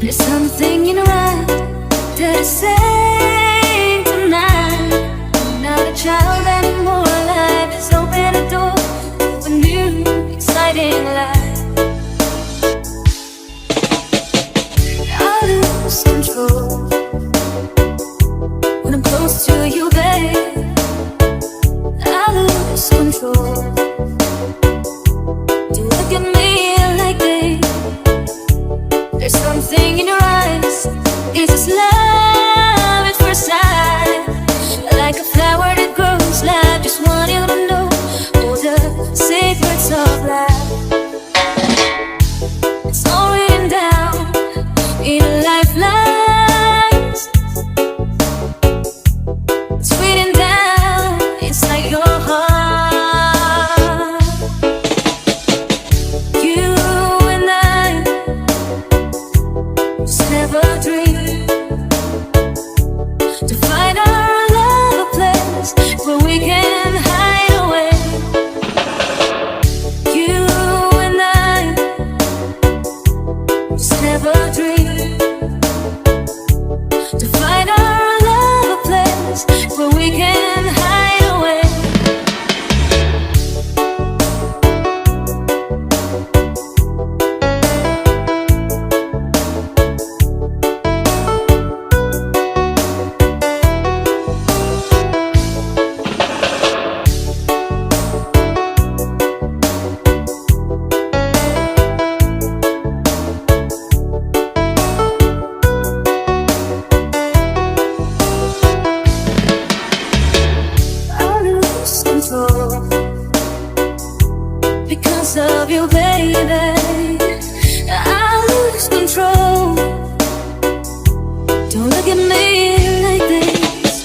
There's something in your eye that is saying tonight, I'm not a child anymore. Life has opened a door to a new, exciting life. I lose control when I'm close to you, babe. I lose control. You look at me like this. There's something in your eyes. Is this love at first sight? Like a flower that grows live. Just want you to know all the secrets of life. It's all written down in a lifeline. It's written down inside your heart. You and I just never dreamed to find our love a place where we can hide away. You and I just never dreamed to find our love a place where we can hide away. I lose control because of you, baby. I lose control. Don't look at me like this.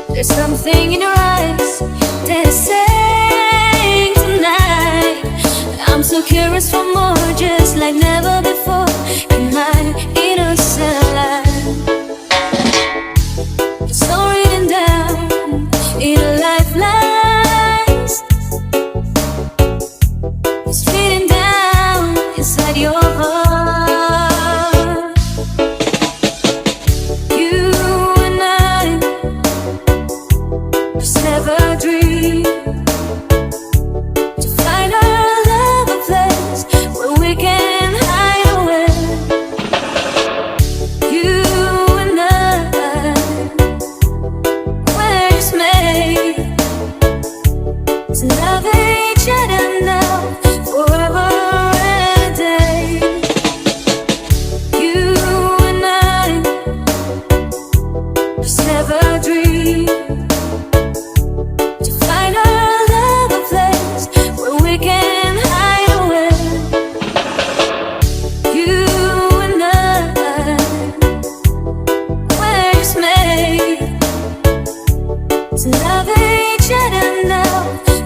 There's something in your eyes that is saying tonight, I'm so curious for more, just like never before in my innocent life. It's all written down in a lifeline. It's written down inside your heart. You and I just never dreamed to find our love a place where we can hide away. You and I, we're just made to love each other now, forever and a day. You and I just never dreamed to find our love a place where we can hide away. You and I, we're just made to love each other now,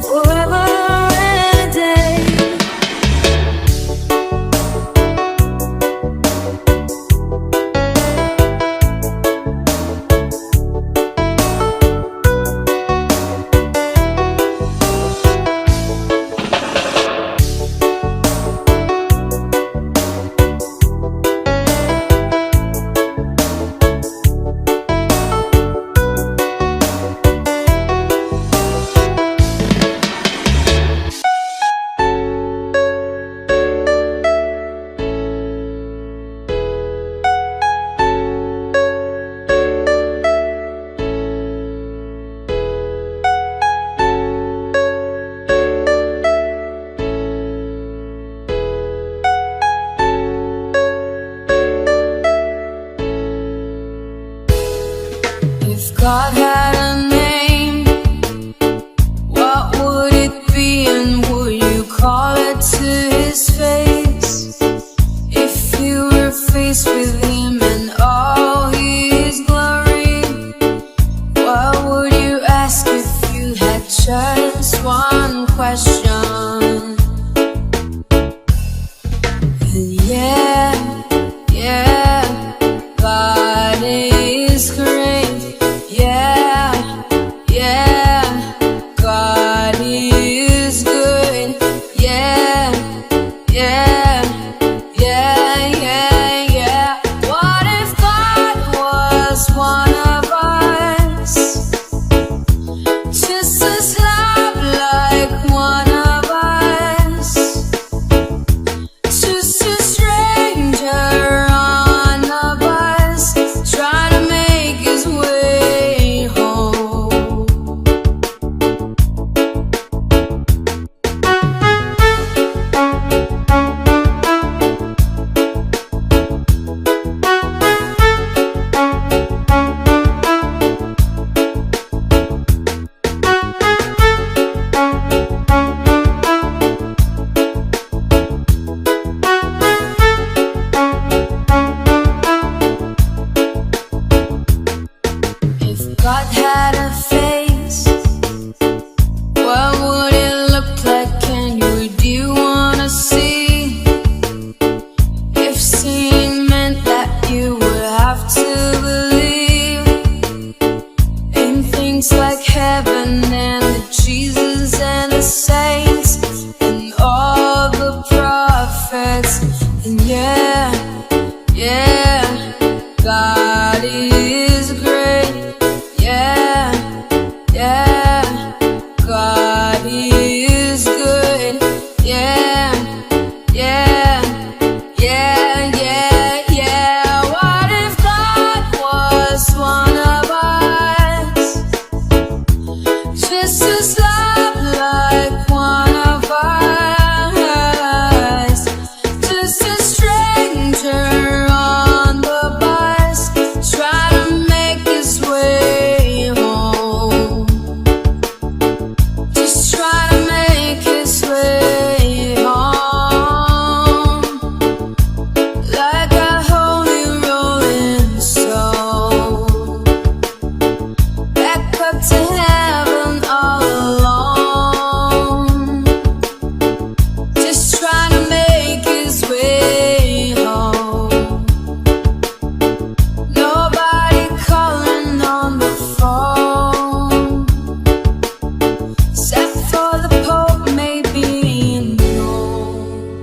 forever and a day. If God had a name, what would it be, and would you call it to his face? If you were faced with him and all his glory, what would you ask if you had just one question? And yeah, God is great. Yeah, God is good. Yeah, Yeah, God is great. Yeah, yeah, God is good. Yeah, yeah, yeah, yeah, yeah. What if God was one of us? Just as love like one of us. Just a stranger on the bus, try to make his way home. Just try to make his way home. Like a holy rolling stone, back up to heaven all alone. Just trying to make his way home. Nobody calling on the phone, except for the Pope, maybe in Rome.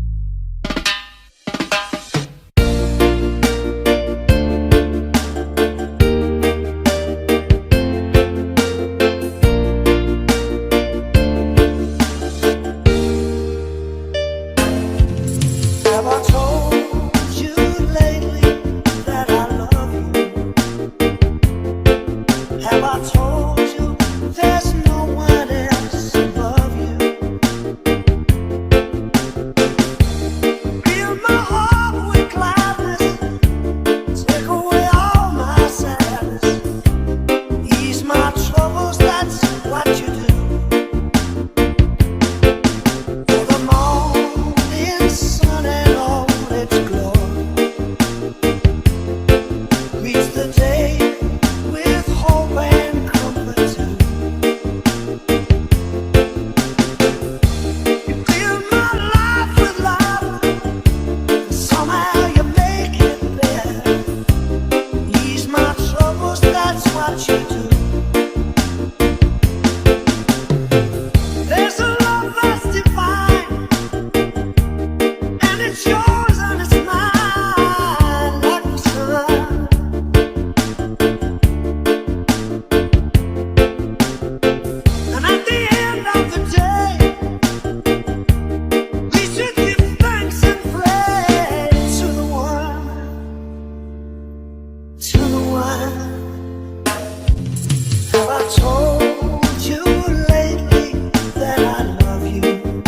Have I told you lately that I love you? Have I told you there's no one else above you? Fill my heart with gladness, take away all my sadness, ease my troubles, that's what you do. For the morning sun and all its glory greets the day with hope and comfort too. You fill my life with love, and somehow you make it better. Ease my troubles, that's what you do. There's a love that's divine, and it's yours and it's mine, like the sun. And at the end of the day, we should give thanks and praise to the one, to the one. Have I told you lately that I love you?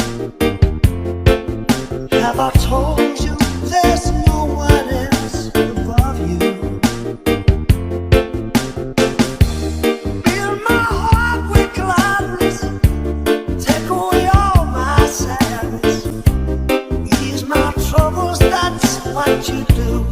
Have I told you there's no one else above you? Fill my heart with gladness, take away all my sadness, ease my troubles, that's what you do.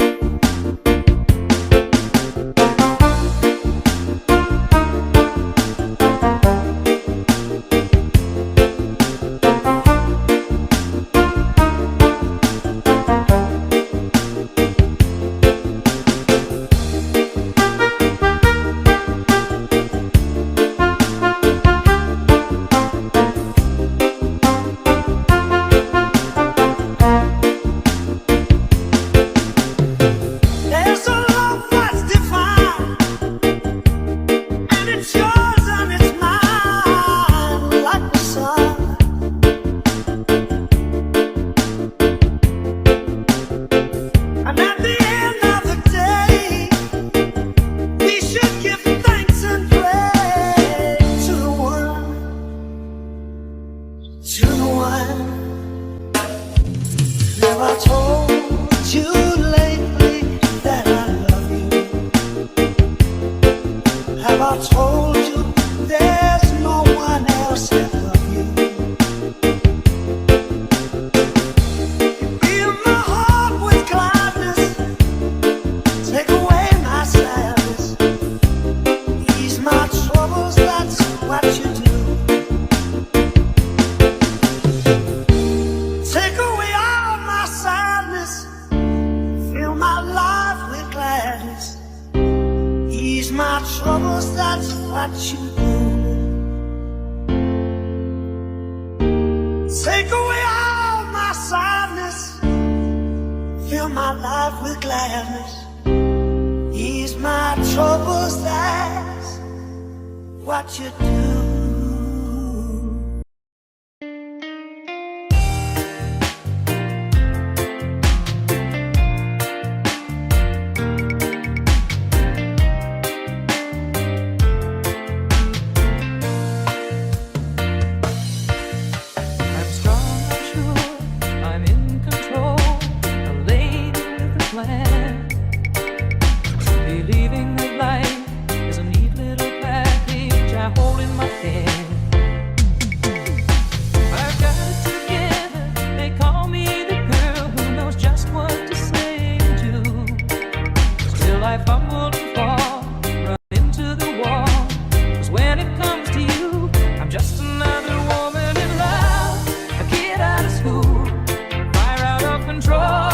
There's a love that's divine, and it's yours and it's mine, like the sun. And at the end of the day, we should give thanks and praise to the one, to the one. Have I told you lately that I love you? Have I told you there's no one else above you? Fill my heart with gladness, take away my sadness, ease my troubles, that's what you do. Take away all my sadness, fill my life with gladness, ease my troubles, that's what you do. Take away all my sadness, fill my life with gladness. Ease my troubles, that's what you do. Believing that life is a neat little package I hold in my hand. I've got it together, they call me the girl who knows just what to say and do. Still I fumble and fall, run into the wall. 'Cause when it comes to you, I'm just another woman in love, a kid out of school, fire out of control,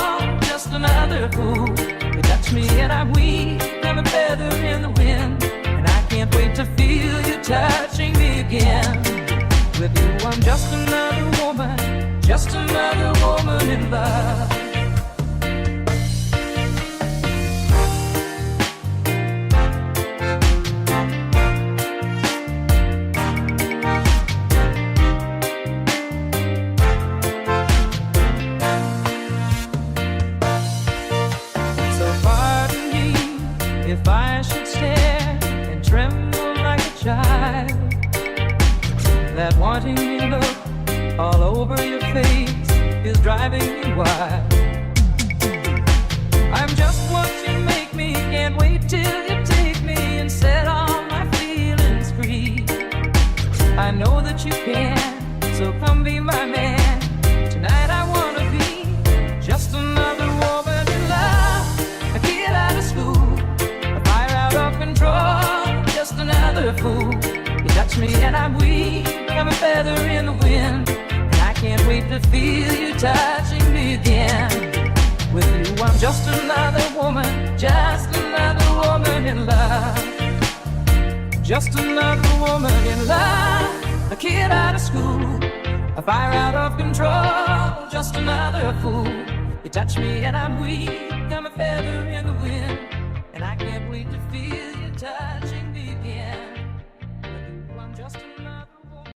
just another fool. You touch me and I'm weak, I'm a feather in the wind, and I can't wait to feel you touching me again. With you I'm just another woman in love. If I should stare and tremble like a child, that wanting me look all over your face is driving me wild. I'm just what you make me, can't wait till you take me and set all my feelings free. I know that you can, so come be my man. Tonight I wanna be just another woman in love, a kid out of school, just another fool. You touch me and I'm weak, I'm a feather in the wind, and I can't wait to feel you touching me again. With you I'm just another woman in love. Just another woman in love, a kid out of school, a fire out of control, just another fool. You touch me and I'm weak, I'm a feather in the wind, and I can't wait to feel you touching me again. With you, I'm just another woman.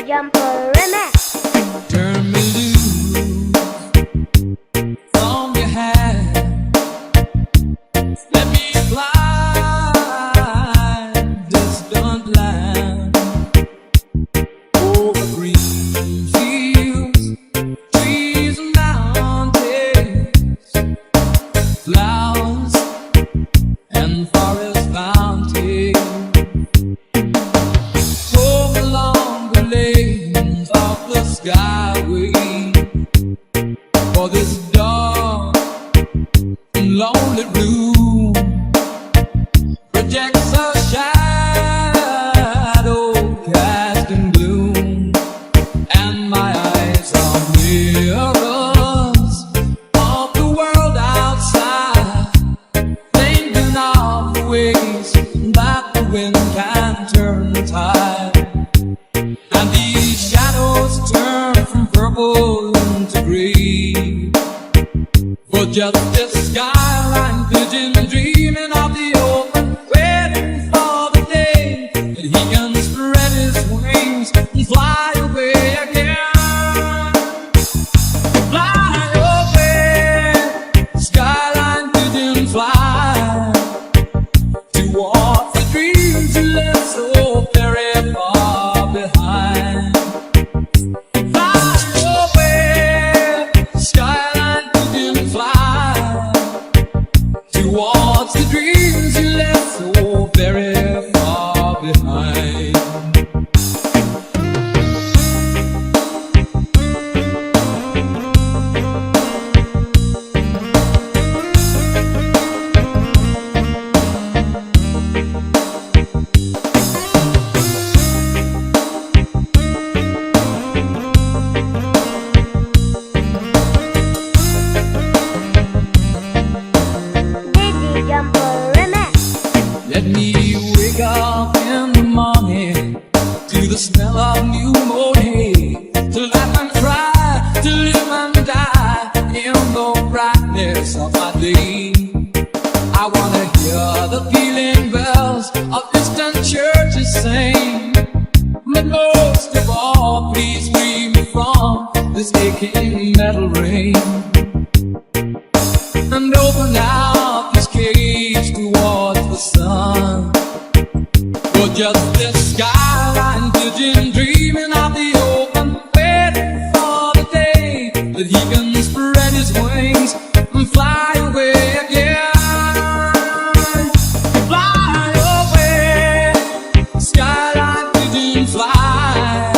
Jumper remix. Turn me loose from your hand. Let me fly distant land over green fields, trees and mountains, flowers and forest fountains. Home along the lanes of the skyway, for this dark and lonely room projects a shadow cast in gloom, and my eyes are mirrors of the world outside, thinking of the ways that the wind can turn the tide. And these shadows turn from purple into green, for just this skyline pigeon dreaming of the open, waiting for the day that he can spread his wings and fly away again. Fly away, skyline pigeon, fly towards the dreams you left so very far behind. Fly away, skyline pigeon, fly towards the dreams you left so very far behind. the smell of new mold hay, to laugh and cry, to live and die in the brightness of my day. I wanna hear the pealing bells of distant churches sing, but most of all, please free me from this aching metal ring, and open out this cage towards the sun. For just this skyline pigeon dreaming of the open, waiting for the day that he can spread his wings and fly away again. Fly away, skyline pigeon, fly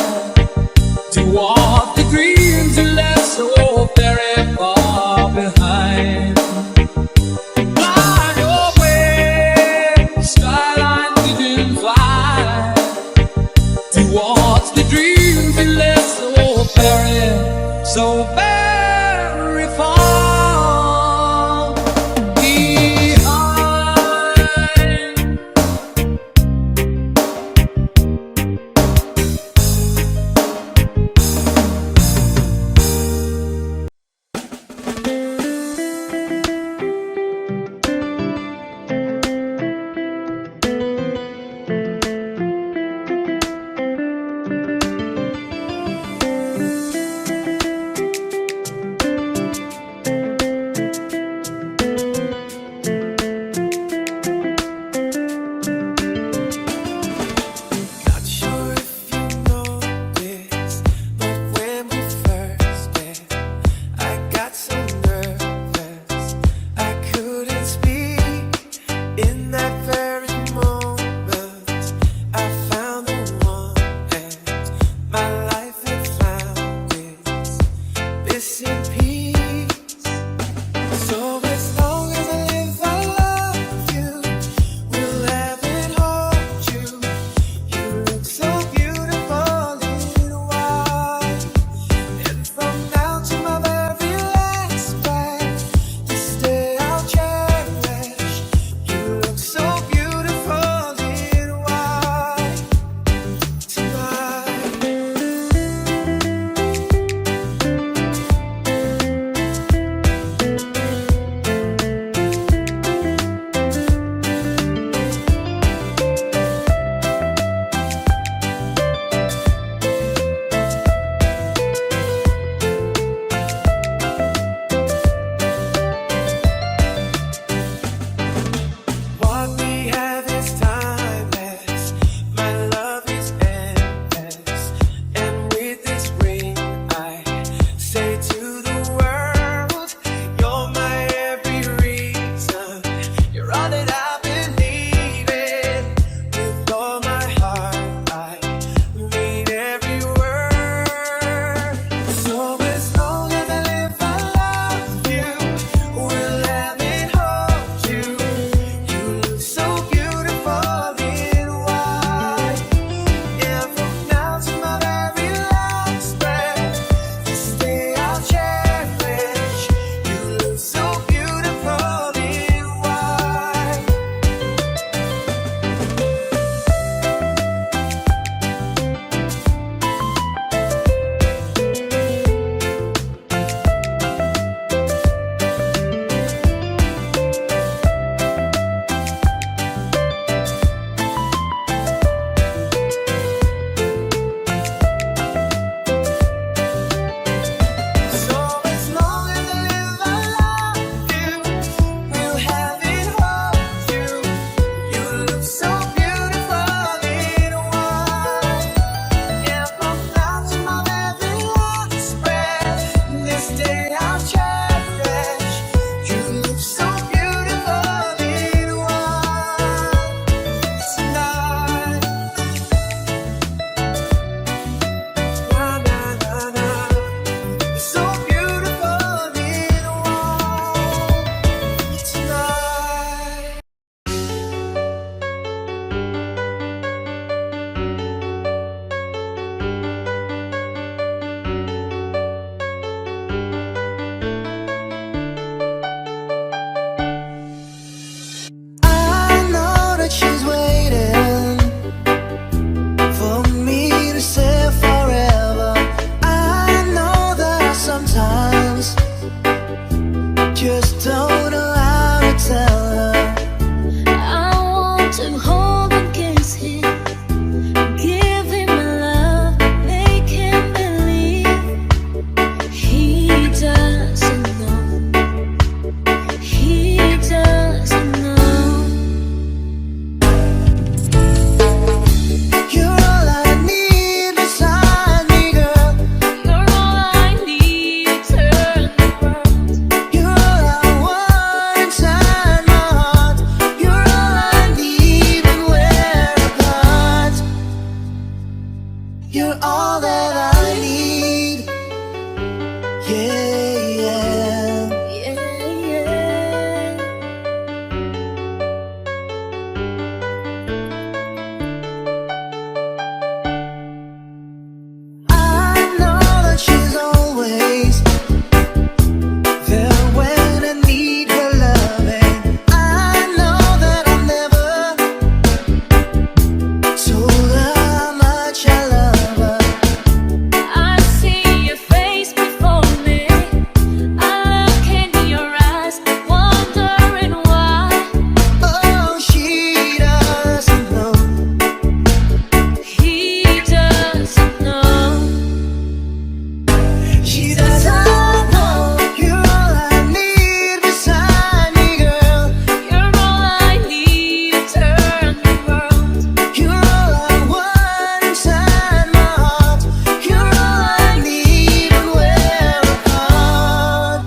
towards the dreams you left so very far behind. Fly away, skyline pigeon, fly towards the dreams you left so very far behind. You're all that I need. Yeah, yeah. Yeah, yeah. I know that she's always there when I need her loving. I know that I've never told her how much I love her. I see your face before me. I look in your eyes, wondering why. Oh, she doesn't know. He doesn't know. She doesn't know. You're all I need beside me, girl. You're all I need to turn the world. You're all I want inside my heart. You're all I need and we're apart.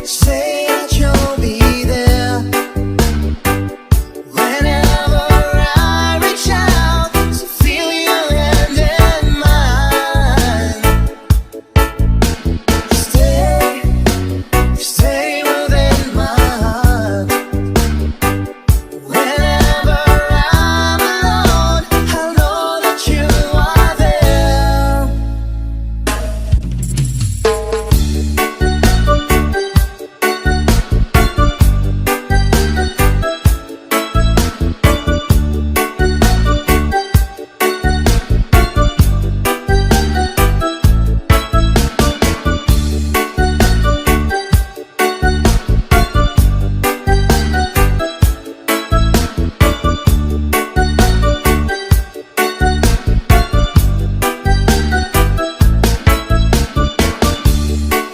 Say that you'll be there whenever I reach out to feel your hand in mine. Stay within my heart. Whenever I'm alone, I know that you are there.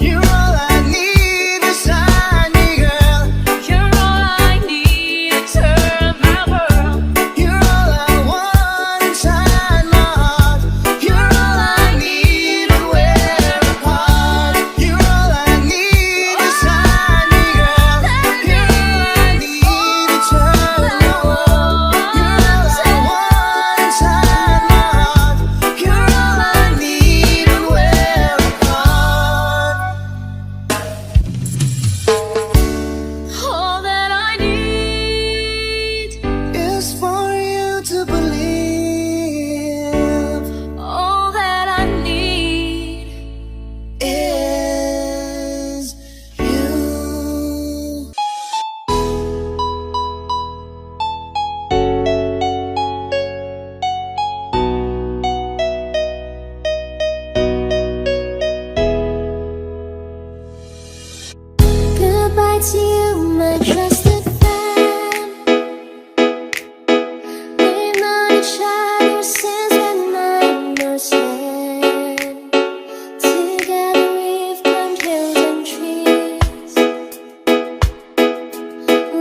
You're all I need beside me, girl. You're all I need to turn my world. You're all I want inside my heart. You're all I need and we're apart. You're all I need beside me, girl. You're all I need to turn my world. You're all I want inside my heart. You're all I need and we're apart. All that I need, Is for you to believe all that I need. is you. Goodbye to you, my trusted friend. We've known each other since when I was 10. Together we've climbed hills and trees,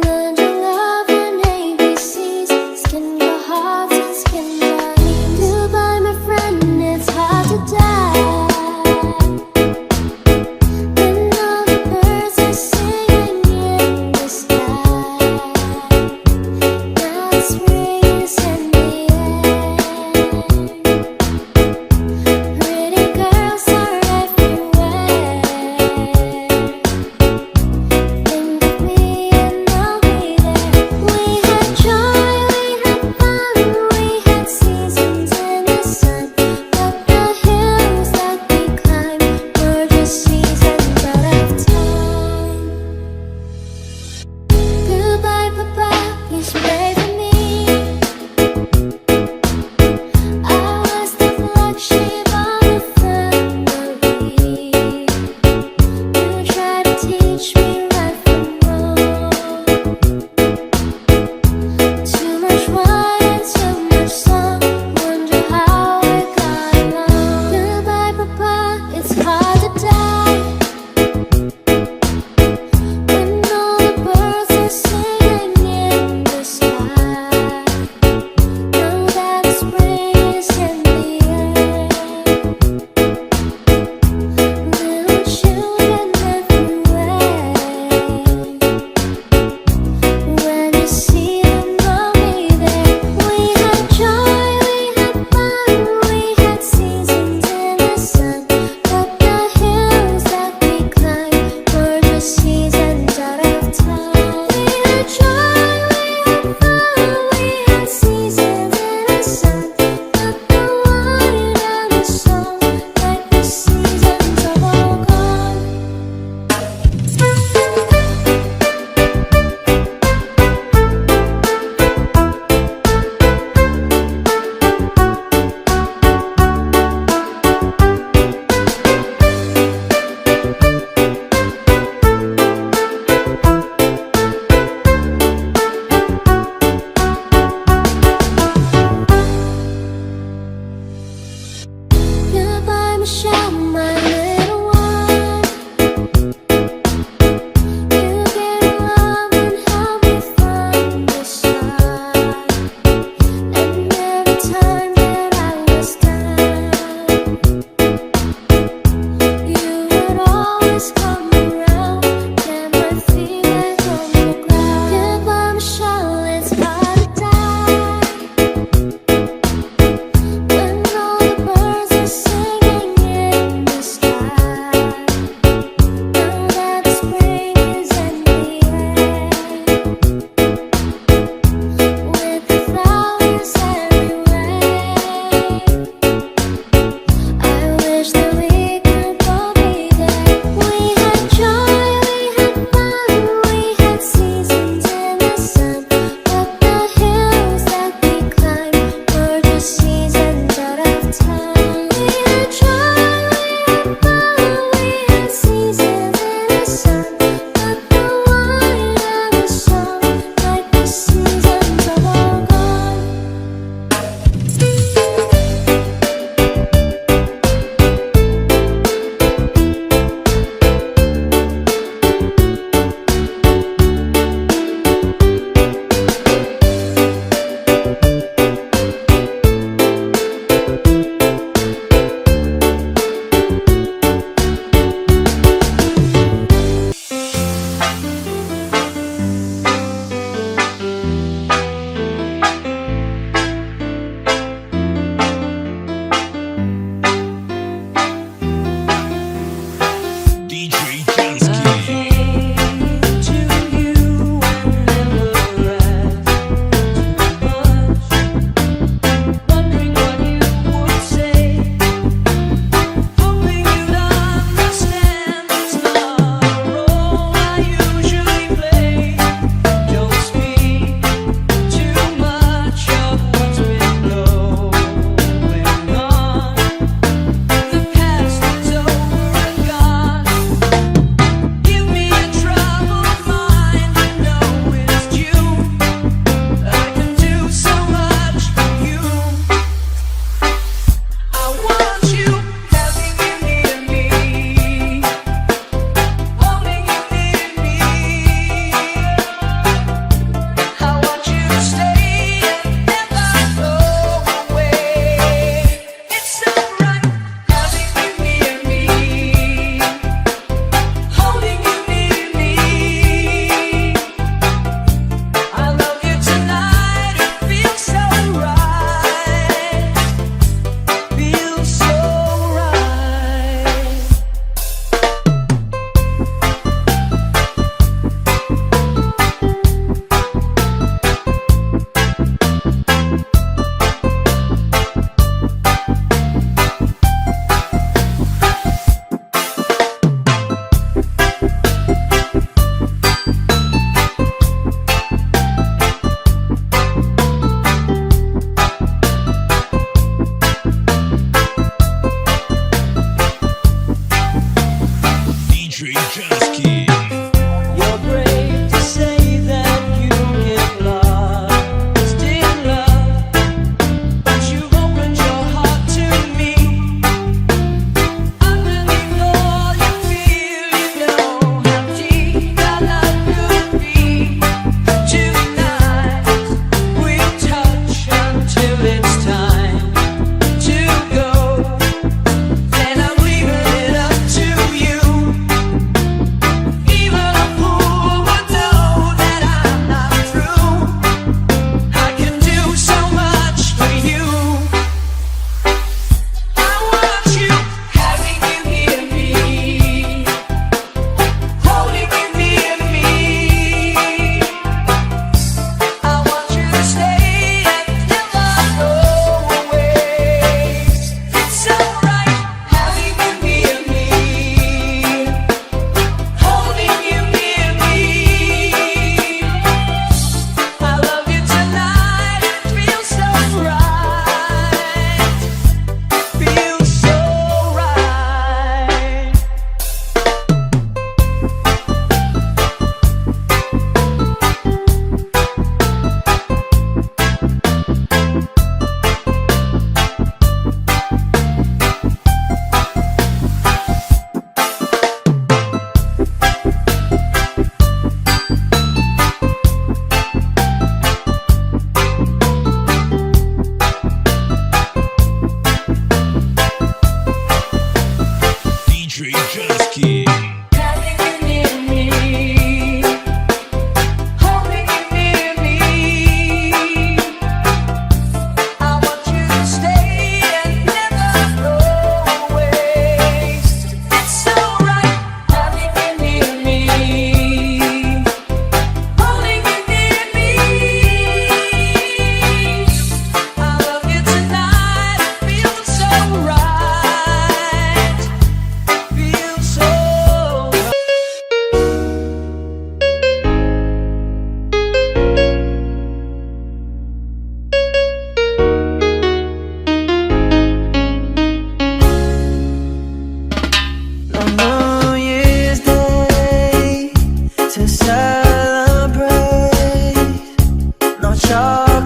learned to love and ABCs, skin for hearts and skin for knees. Goodbye, my friend, it's hard to die. And all the birds are singing in the sky. Now the spring is in the air.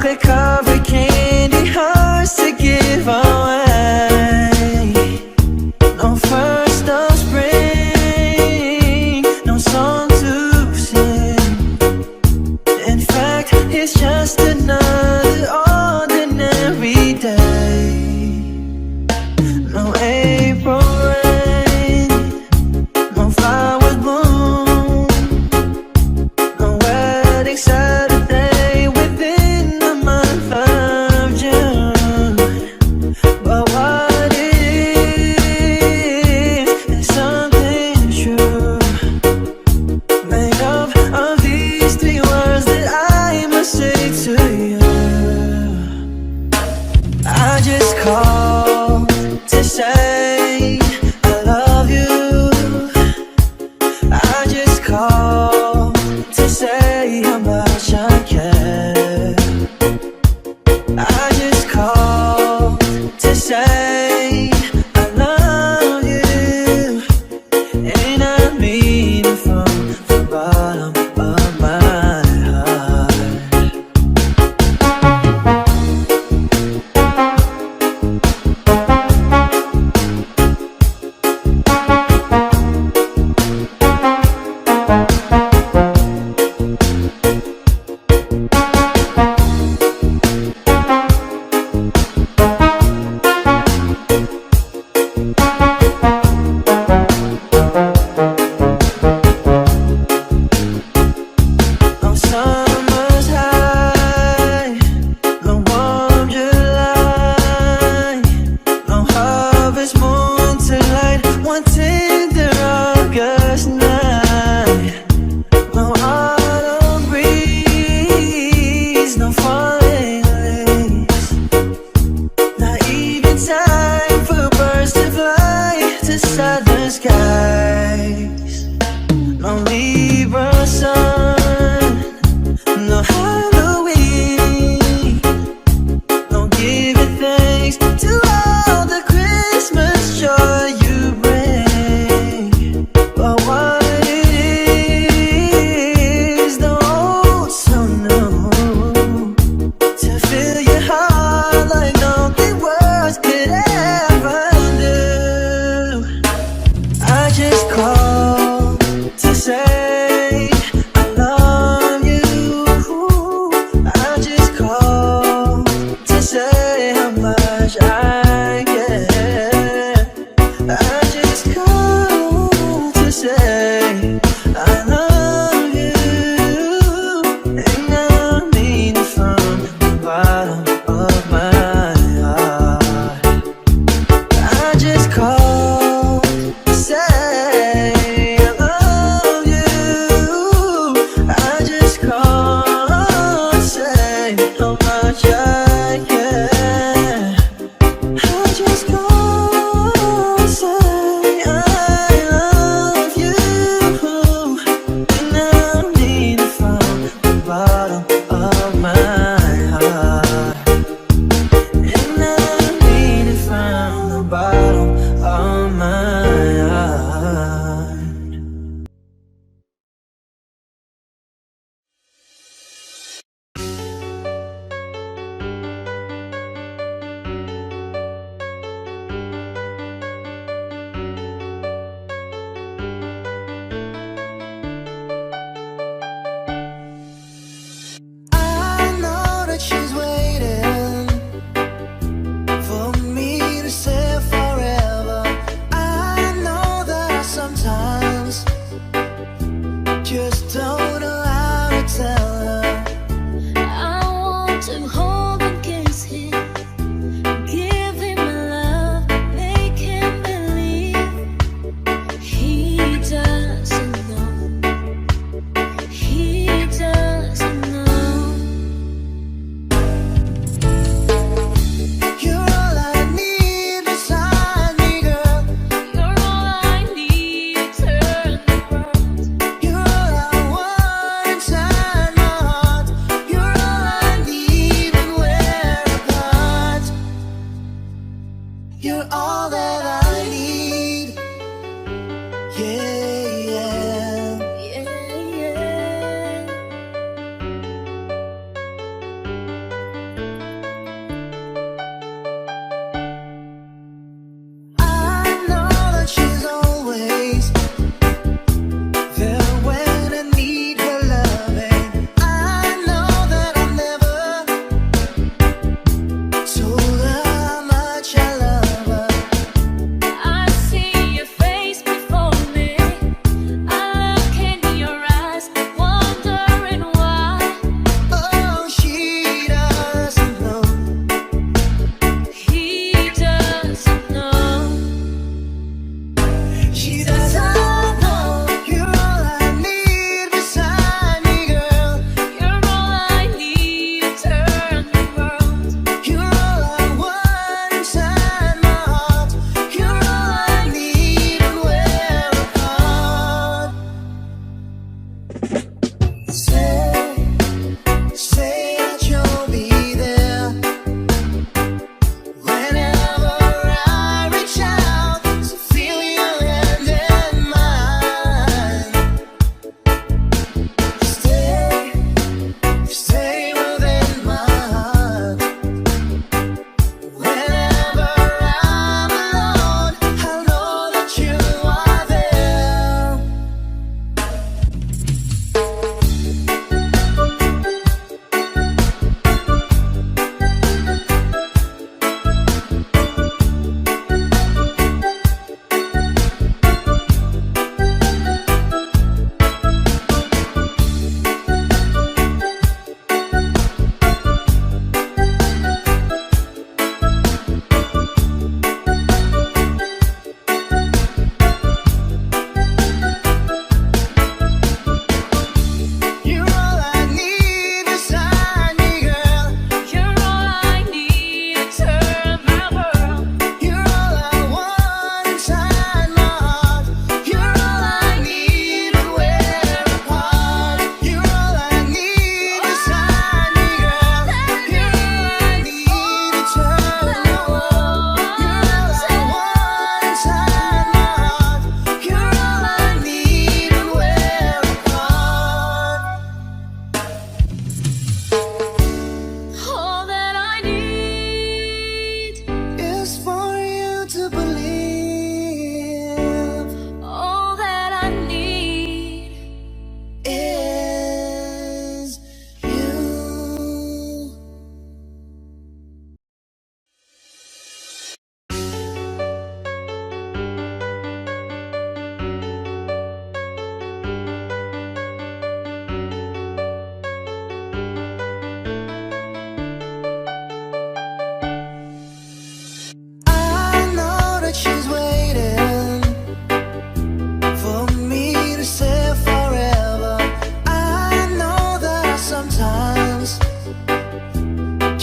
chocolate covered candy hearts to give away. No first of spring, no song to sing. In fact, it's just another ordinary day. No April rain, no flowers bloom, no wedding Saturday within the month of June. But what is something true, made up of these three words that I must say to you. I just called to say I love you. I just called to say how much I care. I just called to say I love you, and I mean it from the bottom of my heart. No summer's high, no warm July, no harvest moon to light one tender August night. No autumn breeze, no falling leaves, not even time for birds to fly to southern skies. No Libra sun, no Halloween, no giving thanks to all the Christmas joy you bring. But what it is, the old so new, to fill your heart like nothing words could ever do. I just called to say I love you. I just called to say how much I care. I just called to say I love you, and I mean it from the bottom of my heart. I just called to say I love you. I just called to say how much I care. I just called to say I love you, and I mean it from the bottom of my heart. And I mean it from the bottom of my heart.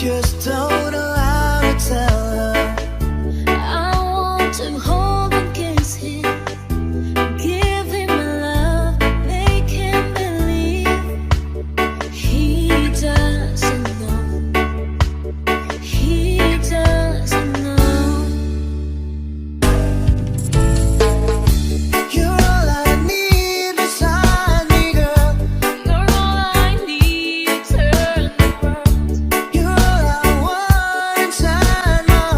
just don't know how to tell her. I want to hold and kiss him, give him my love, make him believe he doesn't know. He doesn't know. You're all I need beside me, girl. You're all I need to turn the world. You're all I want inside my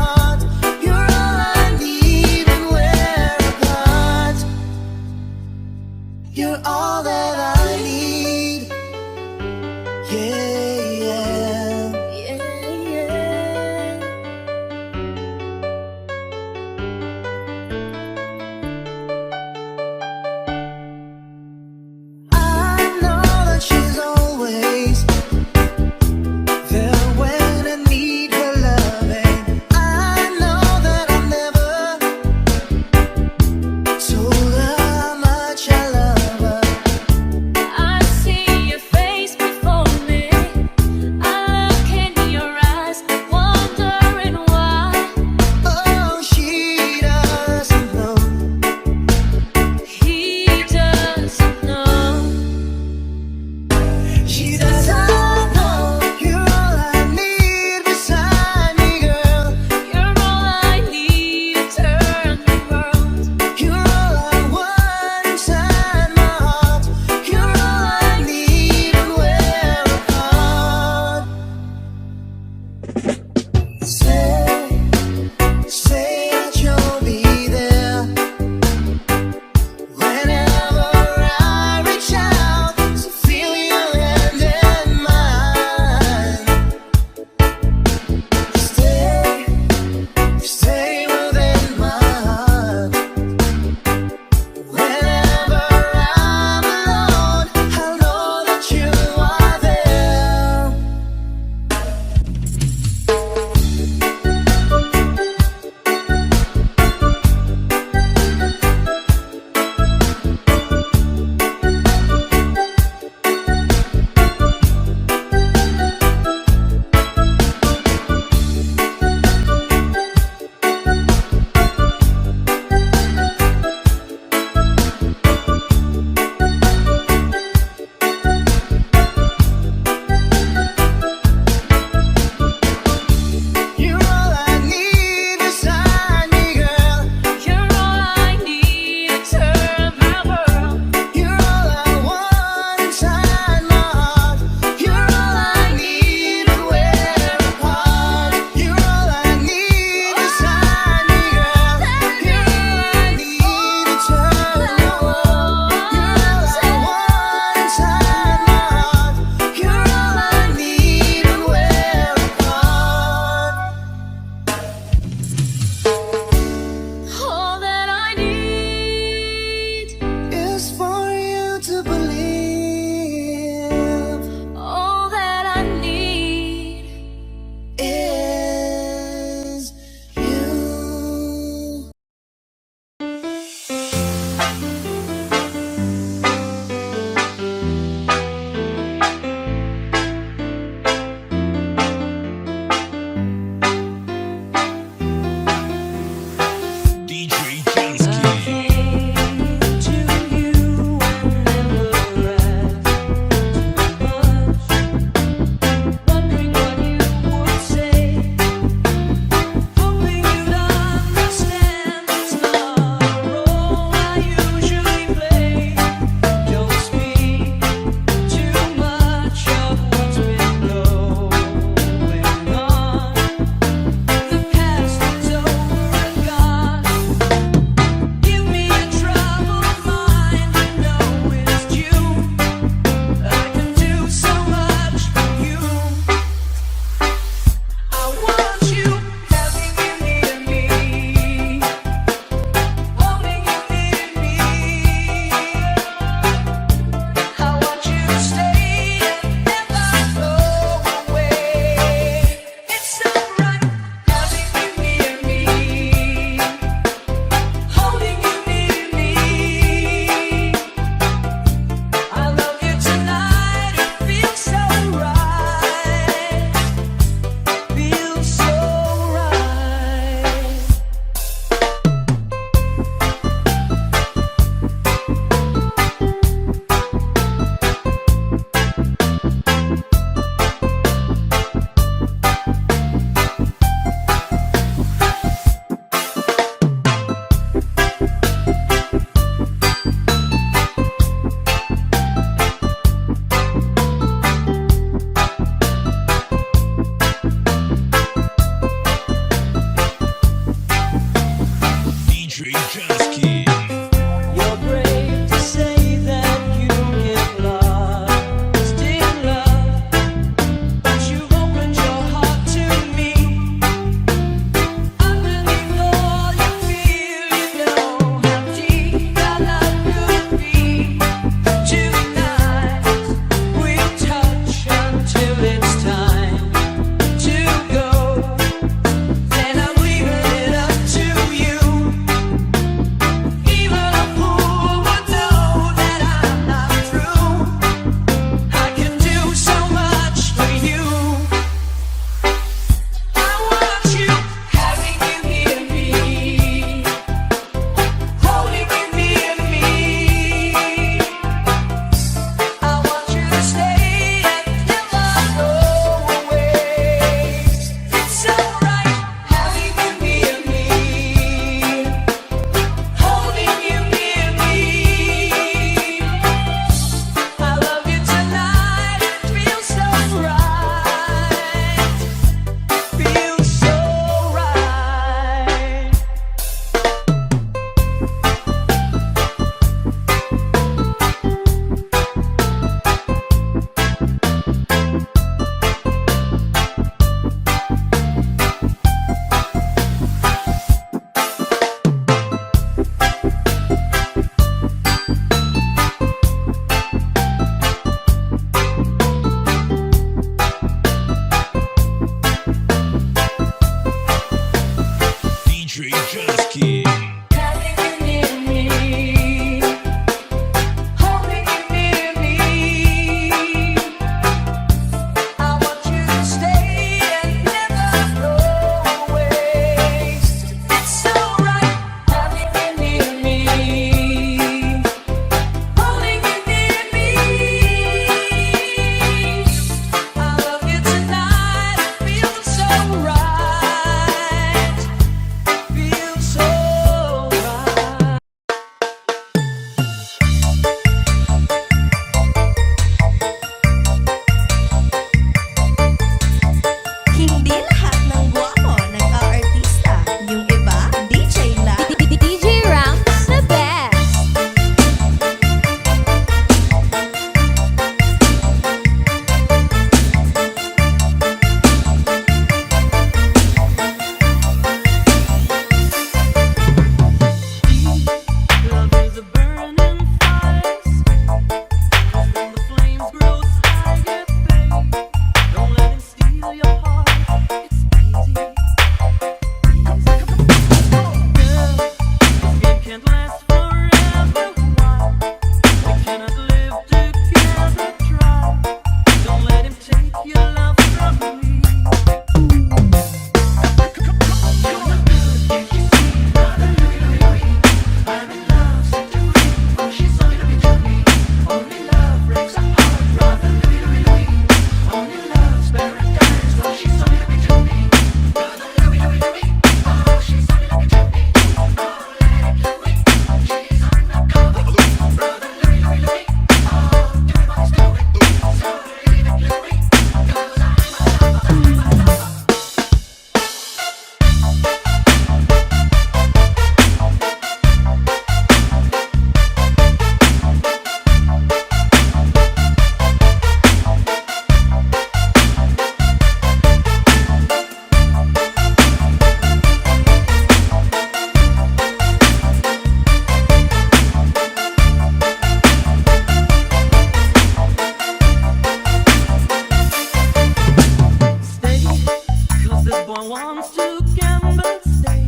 man wants to gamble, stay.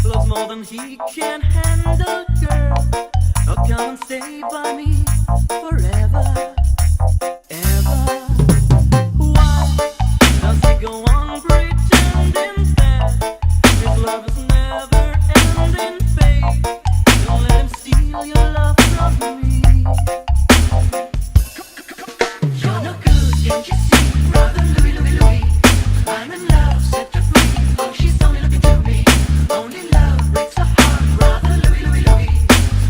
Loves more than he can handle, girl. Oh, come and stay by me forever, ever. Why does he go on pretending that his love is never ending, babe? Don't let him steal your love from me. You're no good, can't you see? Brother Louie, Louie, Louie, I'm in love, set her free. Oh, she's only looking to me. Only love breaks the heart. Brother Louie, Louie, Louie,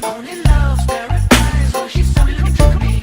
only love's paradise. Oh, she's only looking to me.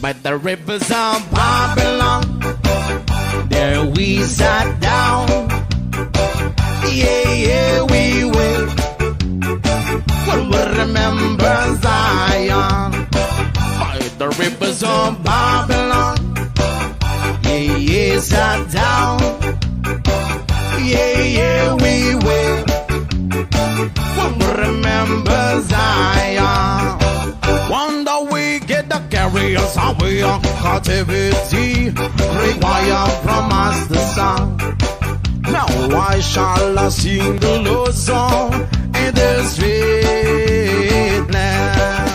by the rivers of Babylon. There we sat down. Yeah, yeah, we will. We'll remember Zion by the rivers of Babylon. Yeah, yeah, sat down. Yeah, yeah, we will. We'll remember Zion. One day we get the carriers away on captivity, require from us the song. Now why shall I sing the Lord's song in the street now?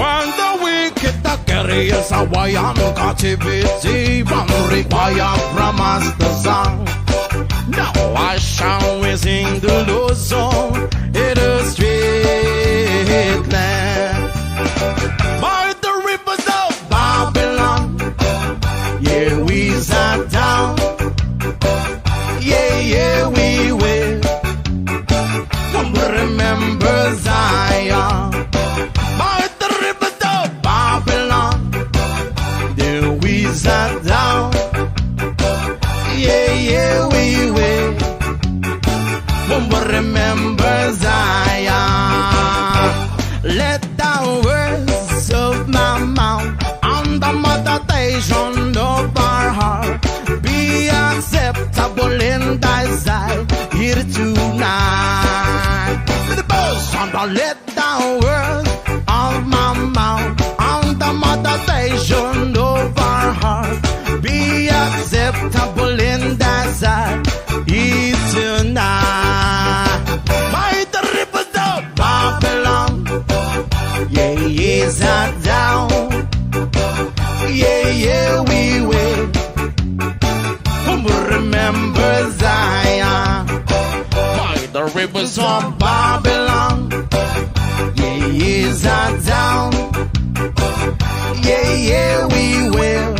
When the wicked the carriers away on captivity, require from us the song. Now why shall we sing the Lord's song in the street land? By the rivers of Babylon, yeah, we sat down. Yeah, yeah, we will. Remember Zion. By the rivers of Babylon, there we sat down. Yeah, yeah, we will. Remember Zion. Let the words of my mouth and the meditation of our heart be acceptable in thy sight here tonight. The boast and let the words of my mouth and the meditation of our heart be acceptable in thy sight here tonight. By the rivers of Babylon, yeah, yeah, sat down. Yeah, yeah, we will. Remember Zion. By the rivers of Babylon, yeah, yeah, sat down. Yeah, yeah, we will.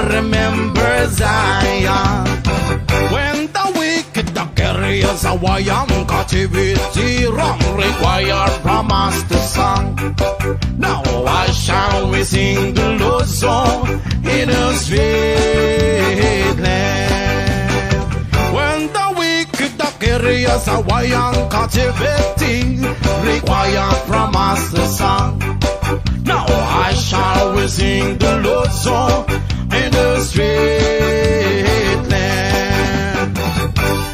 Remember Zion. When the wicked the carriers away on captivity, wrong require from us to song. Now why shall we sing the Lord's song in a sweet land? When the wicked the carriers away on captivity, require from us the song. Now why shall we sing the Lord's song in the street land?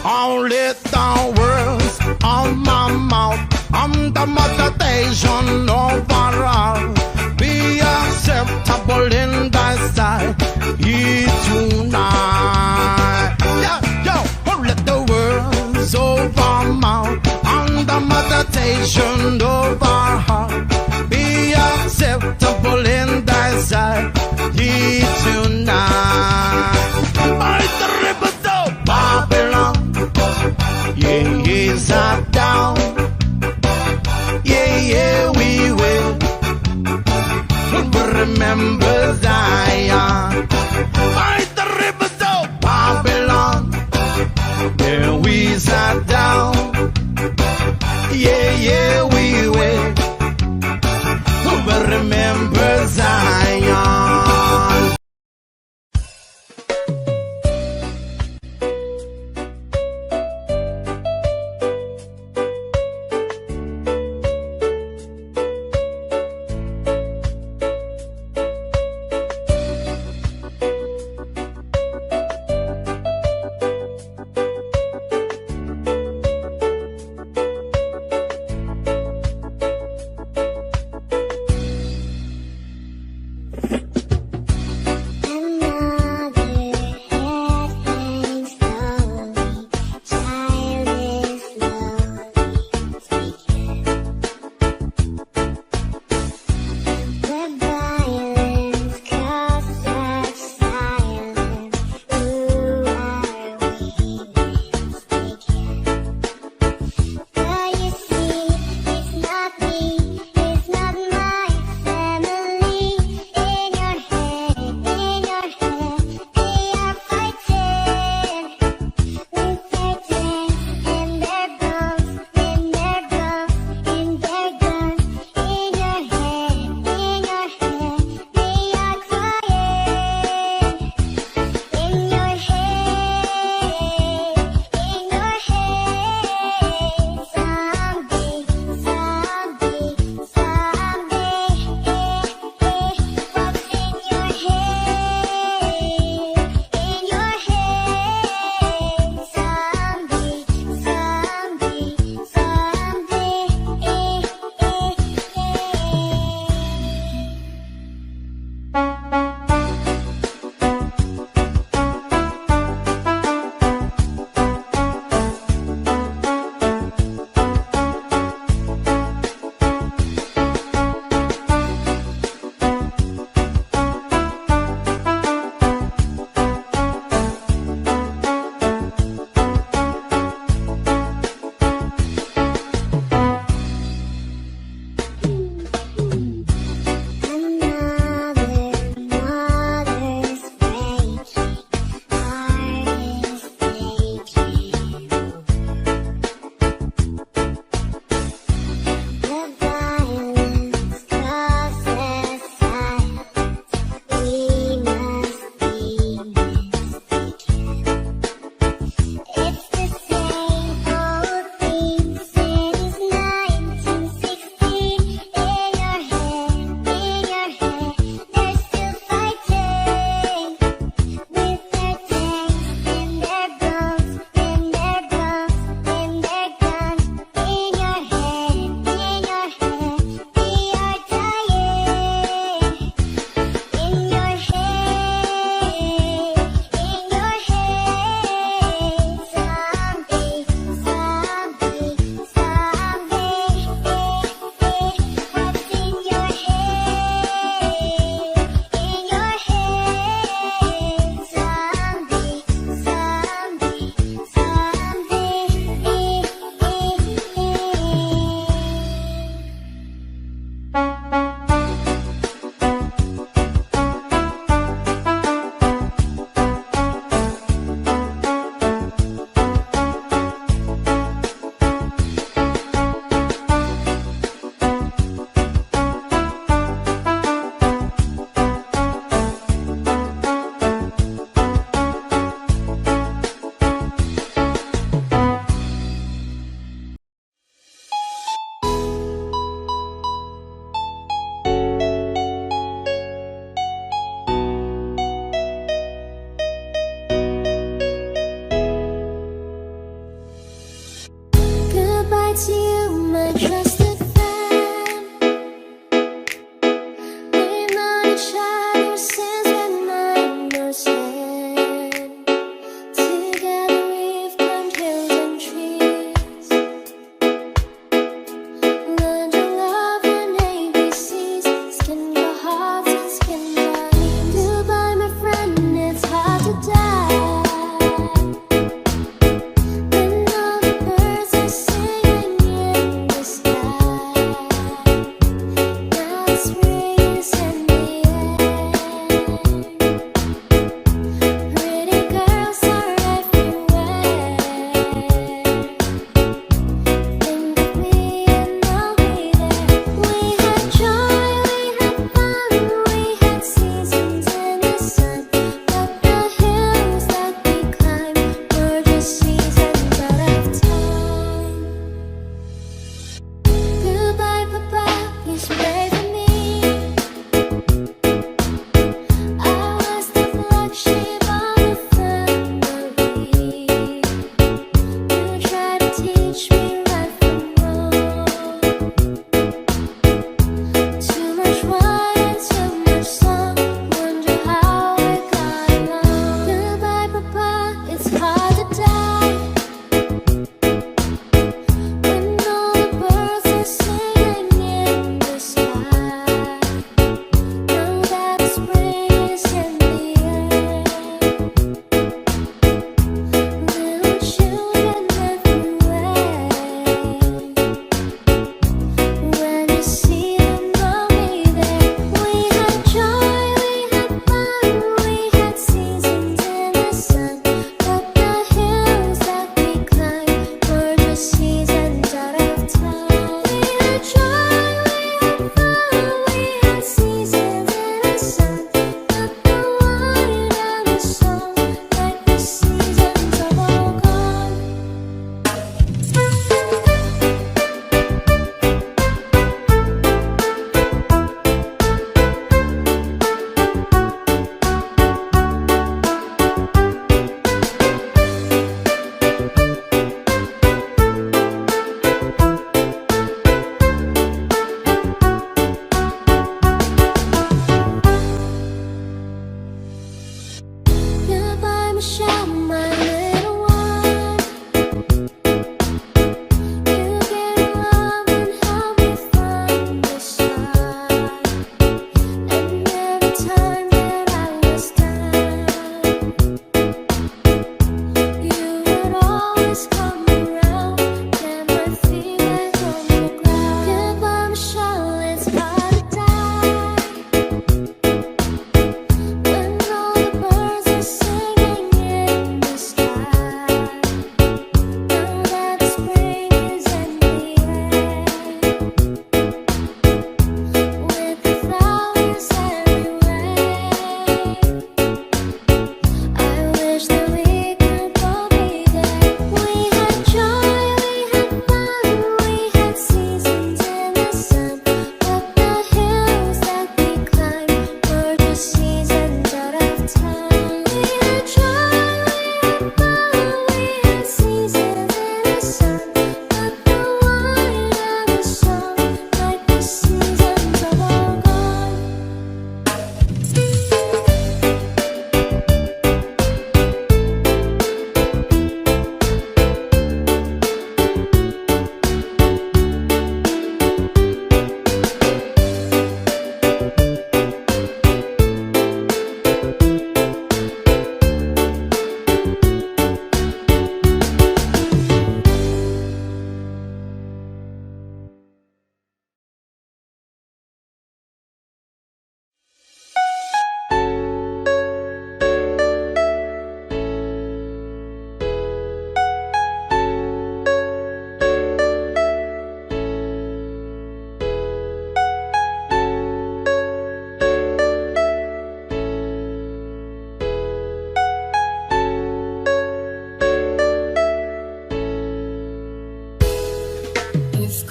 Only the words of my mouth and the meditation of our heart be acceptable in thy sight here tonight. Yeah, yo, let the words of our mouth and the meditation of our heart be acceptable in thy sight here tonight. By the rivers of Babylon, yeah, yeah, sat down. Yeah, yeah, we will. Remember Zion. By the rivers of Babylon, yeah, we sat down. Yeah, yeah, we will. Remember Zion.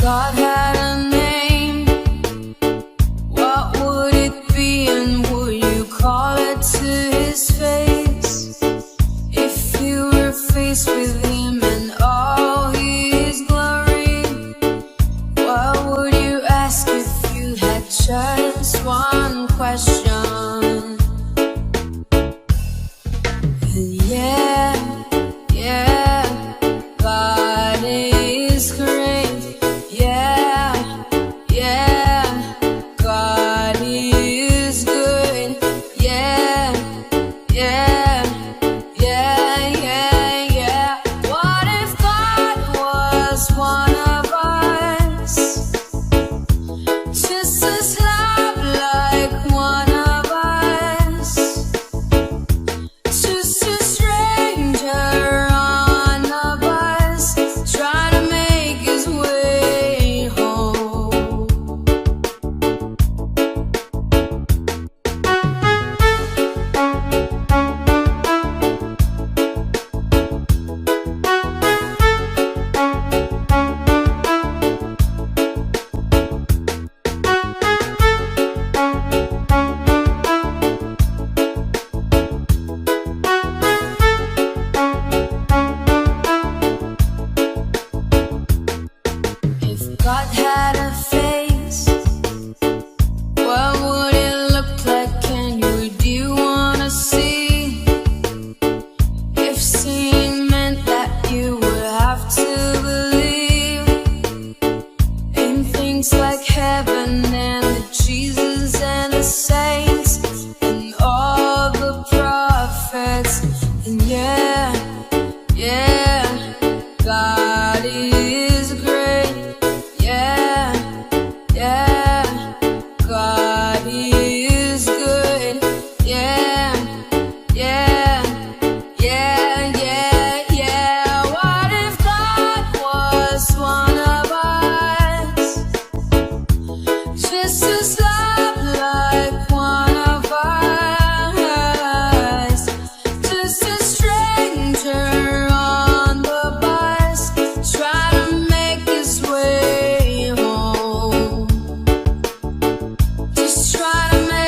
God had a name, what would it be, and would you call it to his face? If you were faced with him and all his glory, what would you ask if you had just one question? And yeah, God is great. Yeah, God is good. Yeah. What if God was one of us? Just as love like one of us. Just a stranger on the bus, trying to make his way home. If God had a face, what would it look like? And would you wanna see? If seeing meant that you would have to believe in things like heaven and the Jesus and the saints and all the prophets. And God is great. Yeah, God is good. Yeah. What if God was one of us? Just as love like one of us. Just a stranger on the bus, try to make his way home. Just try to make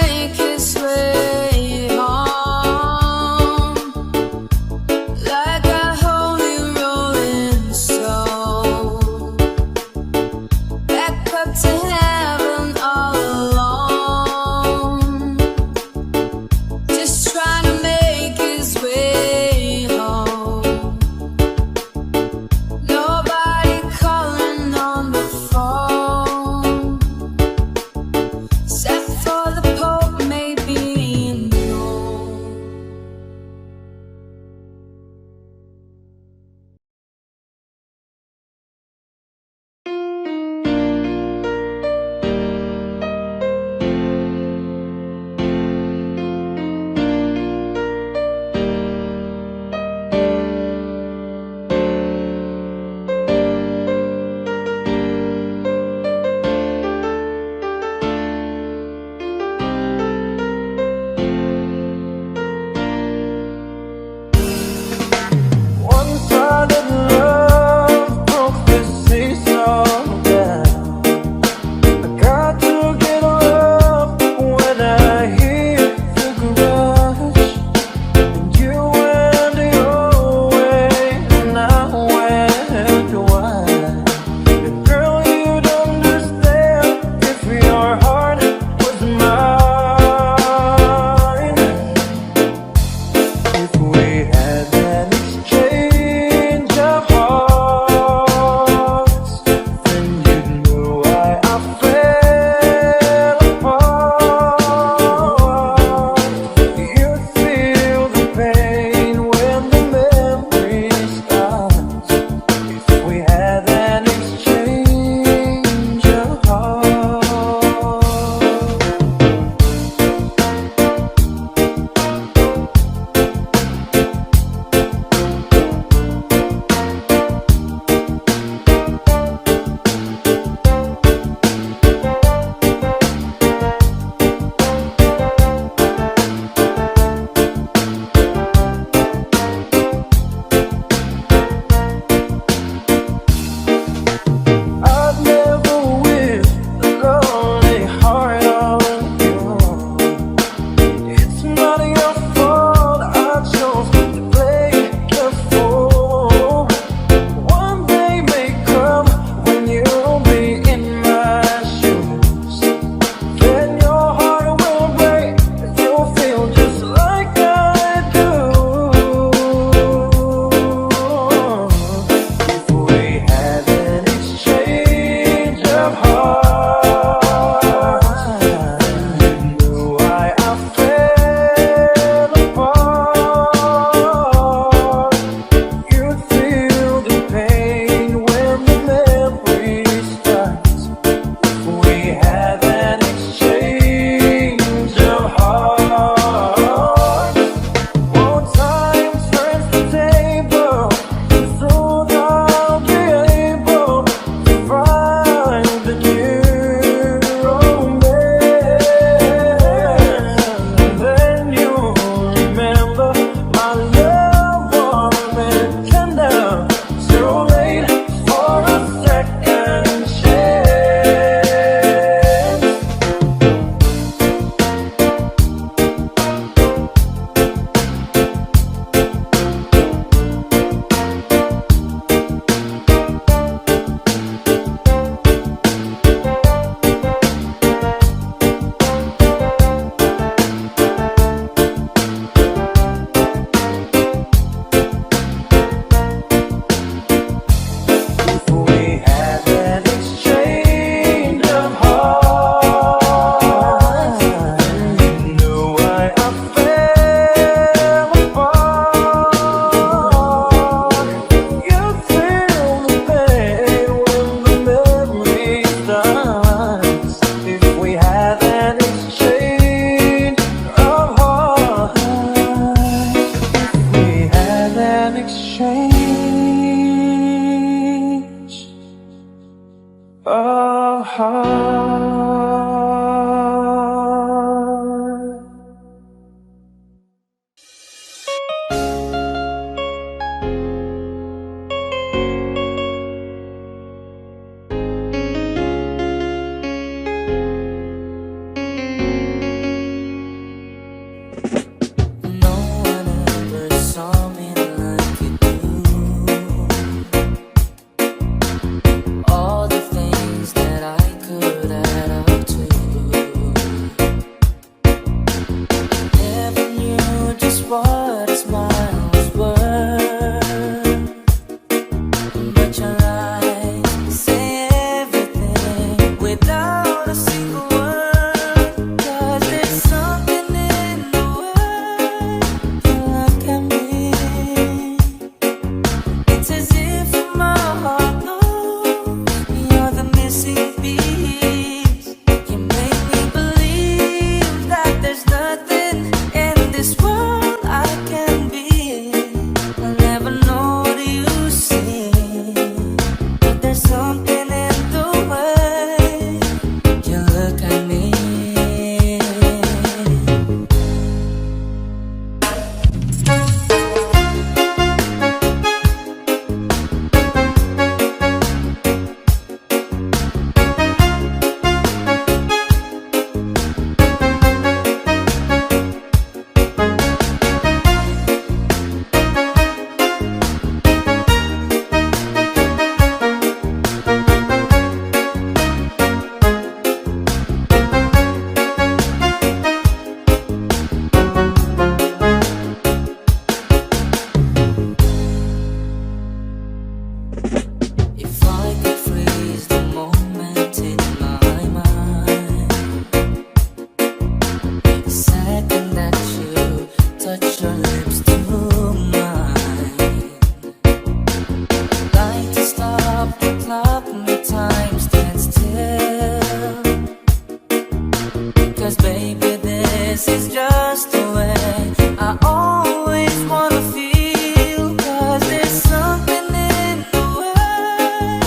this is just the way I always wanna feel. 'Cause there's something in the way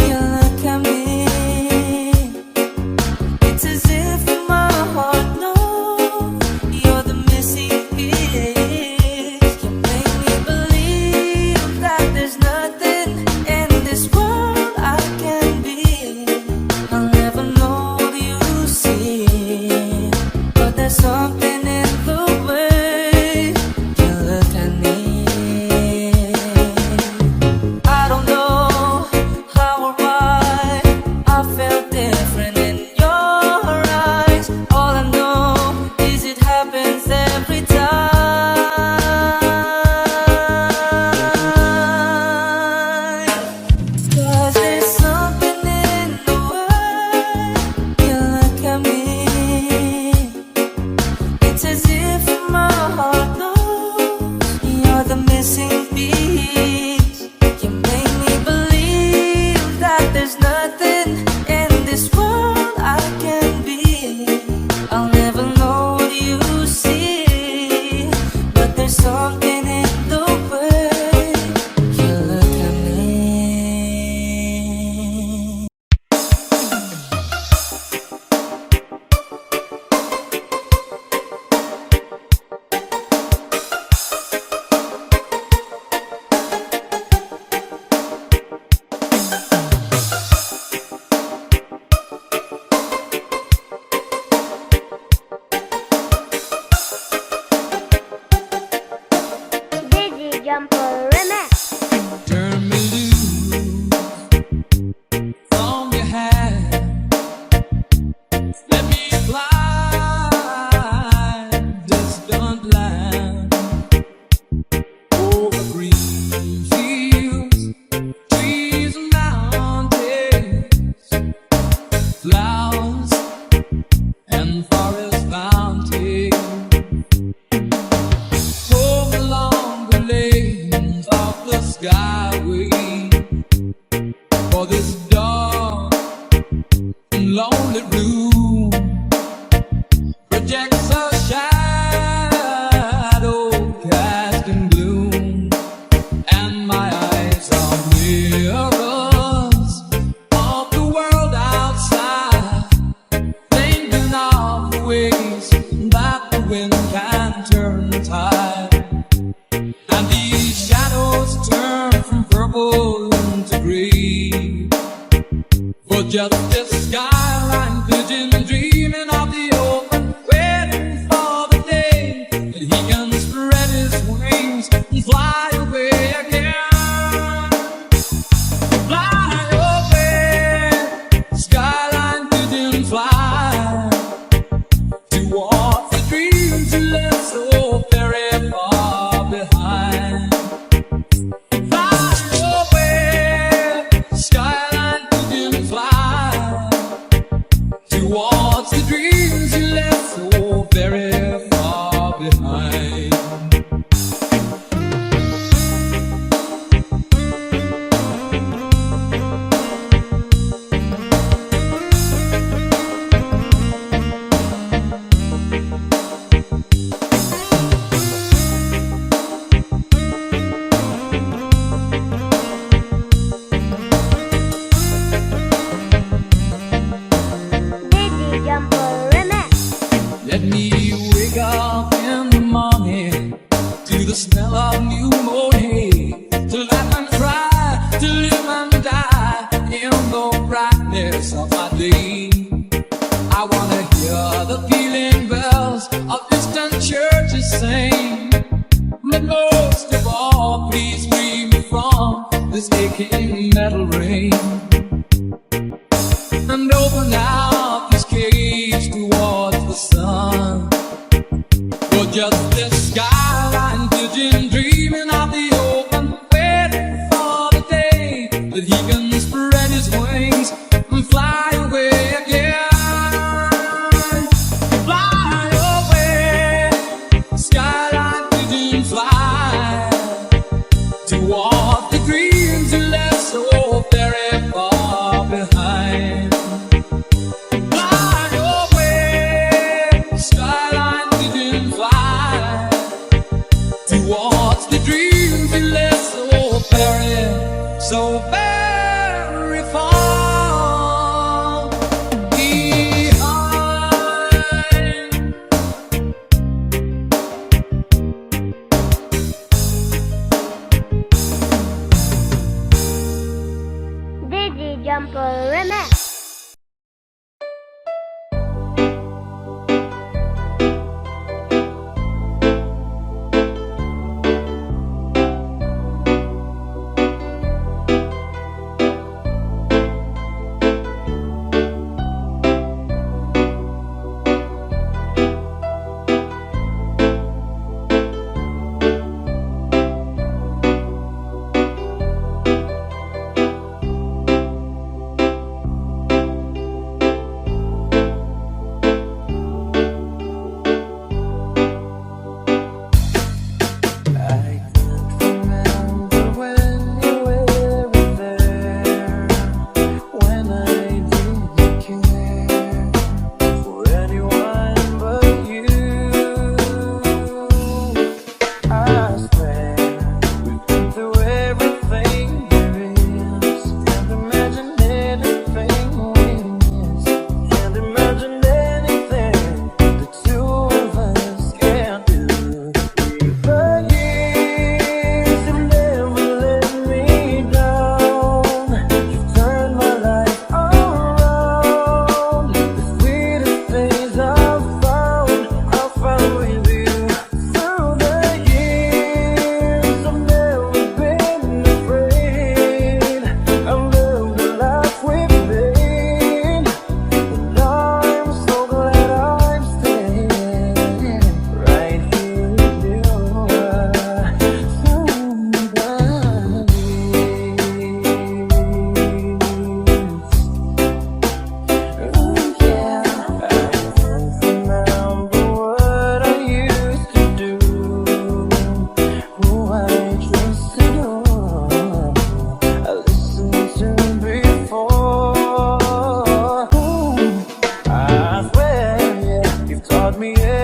you look at me. It's as if my heart knows you're the missing piece. You make me believe that there's nothing in this world I can be. I'll never know what you see, but there's something in the way you look at me. I don't know how or why I felt different in your eyes. All I know is it happens every time. 'Cause there's something in the way you look at me. It's as if my heart knows you're the missing piece. You make me believe that there's nothing in this world I can be. I'll never know what you see, but there's something in the way you look at me. Dizzy Jumper Remix. Turn me loose from your hand. Let me fly distant land over green fields, trees and mountains, flowers and forest fountains. Home along the lanes of the skyway, for this dark and lonely room projects a shadow casting gloom, and my eyes are mirrors of the world outside, thinking of the ways that the wind can turn the tide. And these shadows turn from purple into gray, for just this skyline vision, dreaming of the open, waiting for the day that he can spread his wings and fly away again. Fly away, skyline vision, fly towards the dreams you left so very far behind. Fly away, skyline vision, fly towards the dreams you left so very far behind. Dizzy Jumper Remix. Let me wake up in the morning to the smell of new mown hay, to laugh and cry, to live and die in the brightness of my day. I wanna hear the pealing bells of distant churches sing, but most of all, please free me from this aching metal rain, and open out this cage towards the sun. For just this skyline vision, dreaming of the open, waiting for the day that he can spread his wings and fly away again. Fly away, skyline vision, fly towards the dreams you left so very far behind. Fly away, skyline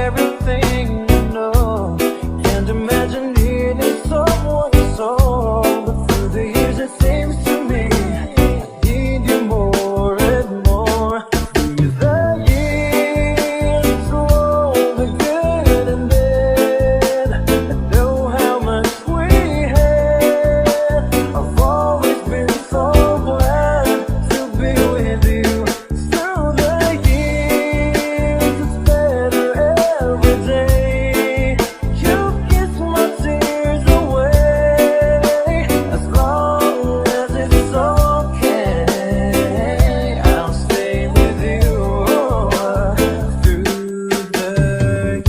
everything you know. Can't imagine needing someone so. But through the years it seems to me I need you more and more. Through the years, through all the good and bad, I know how much we had. I've always been so glad to be with you. Through the years, it's better every day. You kiss my tears away. As long as it's okay, I'll stay with you through the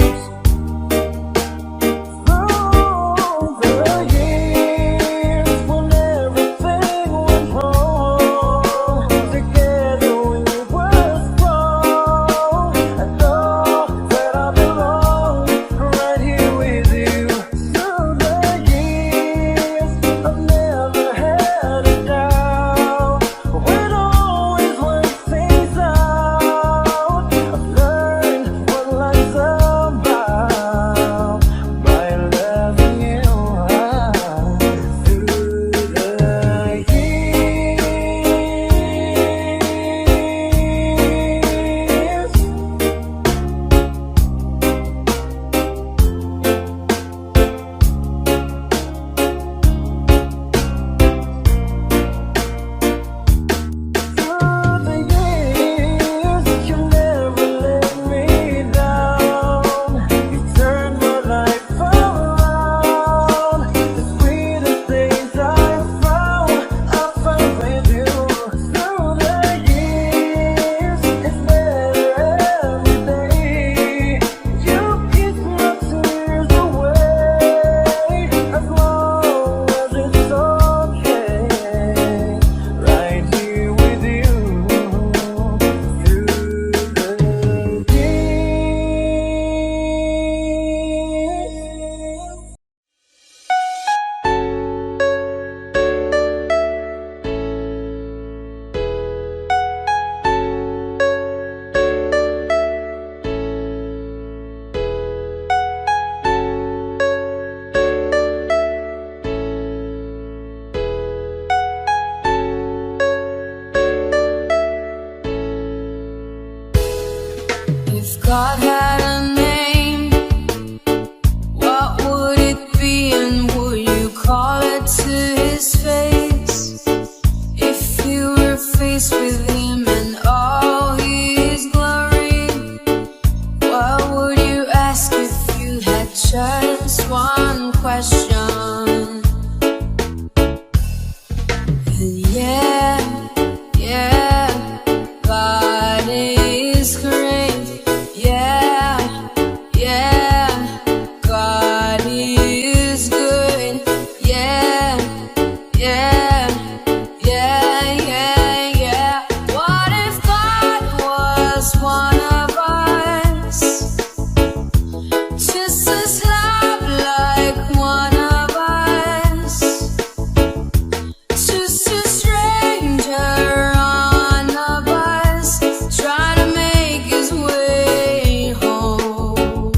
years. Through the years, when everything went wrong, together we were strong. I know that I belong right here with you. Through the years, I've never had a doubt. We'd always work things out. I've learned what life's about by loving you through the years. Through the years, you never let me down. You turned my life around. The sweetest things I found with you. Through the years, it's better every day. You kiss my tears away. As long as it's okay, right here with you through the years. If God had a name, what would it be, and would you call it to his face? If you were faced with him and all his glory, what would you ask if you had just one question? And yeah, God is great. Yeah, God is good. Yeah. What if God was one of us? Just as love like one of us. Just a stranger on a bus, trying to make his way home.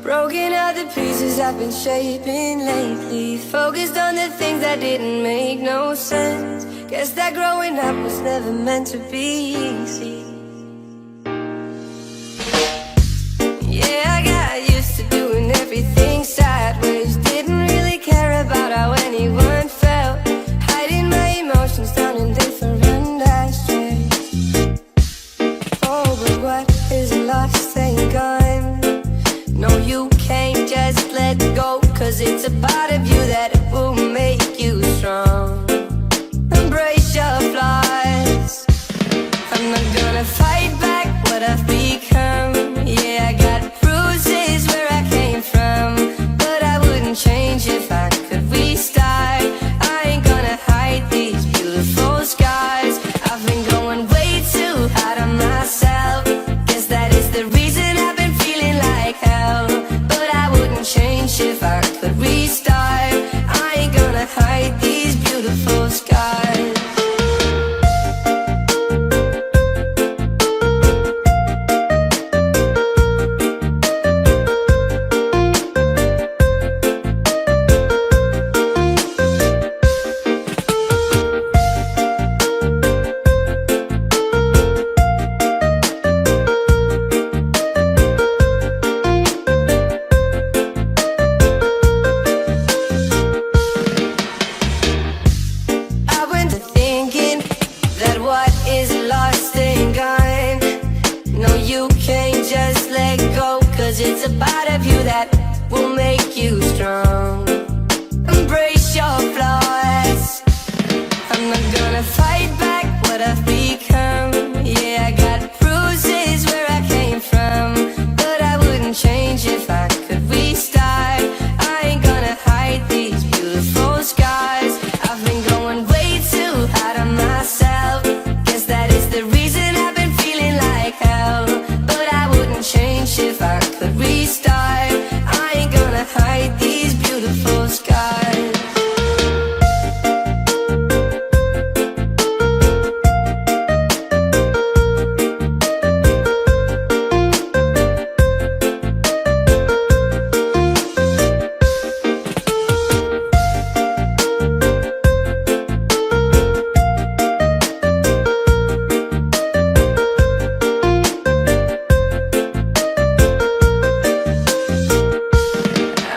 Broken out the pieces I've been shaping lately. Focused on the things that didn't make no sense. Guess that growing up was never meant to be easy. Yeah, I got used to doing everything sideways. Didn't really care about how anyone felt. Hiding my emotions down in different ashtrays. Oh, but what is lost ain't gone. No, you can't just let go, 'cause it's a part of you that will make you strong. Embrace your flaws. I'm not gonna fight back what I've become. Yeah, I got bruises where I came from, but I wouldn't change if I could restart. I ain't gonna hide these beautiful scars. I've been going way too hard on myself. Guess that is the reason I've been feeling like hell. But I wouldn't change if I could restart. I ain't gonna hide these beautiful scars. I went to thinking that what is lost ain't gone. No, you can't just let go, 'cause it's a part of you that will make you strong. Embrace your flaws. I'm not gonna fight back what I've become. Yeah, I got bruises where I came from, but I wouldn't change if I could restart. I ain't gonna hide these beautiful scars. I've been going way too hard on myself. Guess that is the reason I've been feeling like hell. But I wouldn't change if I could restart. I ain't gonna hide these beautiful scars.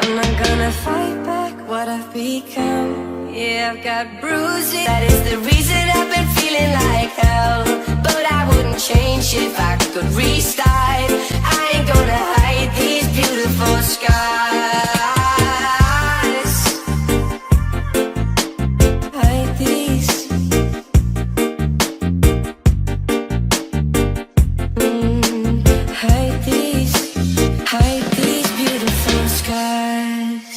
I'm not gonna fight back what I've become. Yeah, I've got bruises. That is the reason I've been feeling like hell. But I wouldn't change if I could restart. I ain't gonna hide these beautiful scars. Hide these. Hide these beautiful scars.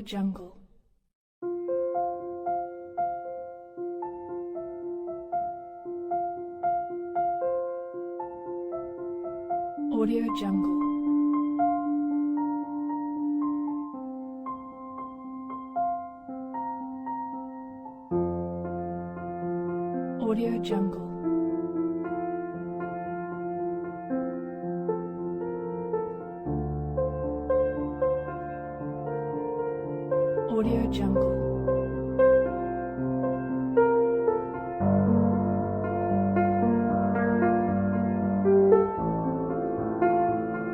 Audio Jungle. Audio Jungle. Audio Jungle. Audio Jungle.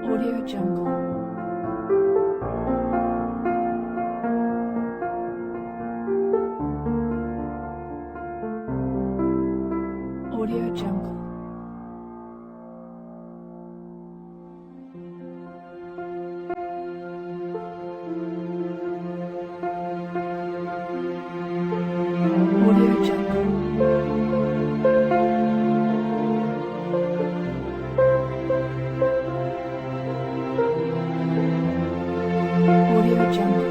Audio Jungle. Audio Jungle. Audio Jungle. Audio Jungle. Audio Jungle.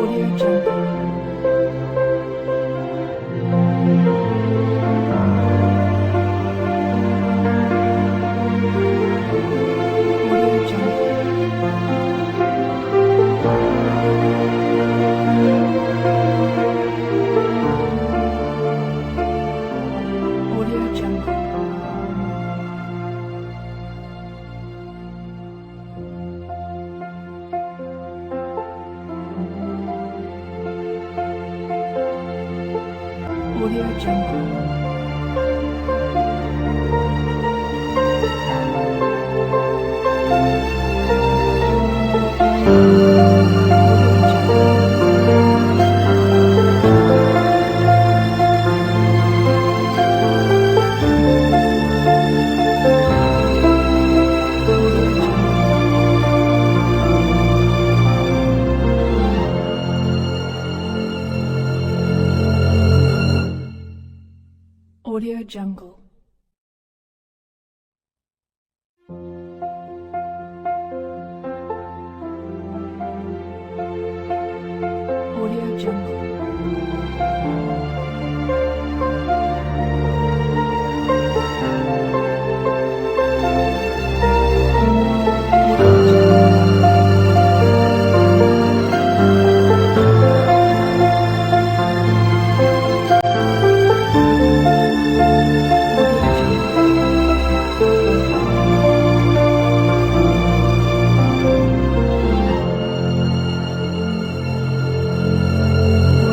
Audio Jungle. Audio Jungle. Audio Jungle.